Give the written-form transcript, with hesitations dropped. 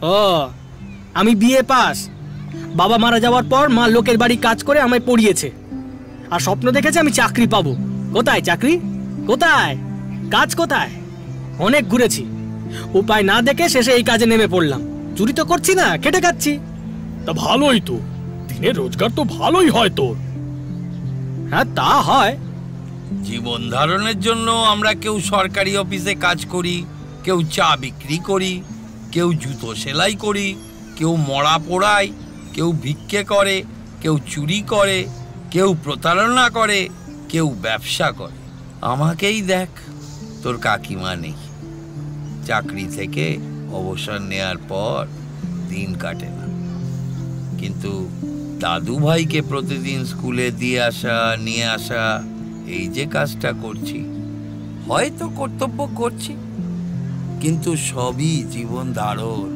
ও, আমি BA pass. বাবা মারা যাওয়ার পর মা লোকের বাড়ি কাজ করে আমায় পড়িয়েছে, আর স্বপ্ন দেখেছে আমি চাকরি পাবো। কোথায় চাকরি, কোথায় কাজ, কোথায়? অনেক ঘুরেছি, উপায় না দেখে শেষে এই কাজে নেমে পড়লাম। চুরি তো করছি না, খেটে খাচ্ছি। তা ভালোই তো, দিনের রোজগার তো ভালোই হয় তোর। হ্যাঁ তা হয়। জীবন ধারণের জন্য আমরা কেউ সরকারি অফিসে কাজ করি, কেউ চা বিক্রি করি, কেউ জুতো সেলাই করি, কেউ মরা পোড়ায়, কেউ ভিক্ষে করে, কেউ চুরি করে, কেউ প্রতারণা করে, কেউ ব্যবসা করে। আমাকেই দেখ, তোর কাকিমা নেই, চাকরি থেকে অবসর নেয়ার পর দিন কাটে না, কিন্তু দাদু ভাইকে প্রতিদিন স্কুলে দিয়ে আসা নিয়ে আসা, এই যে কাজটা করছি, হয়তো কর্তব্য করছি, কিন্তু সবই জীবন ধারণ।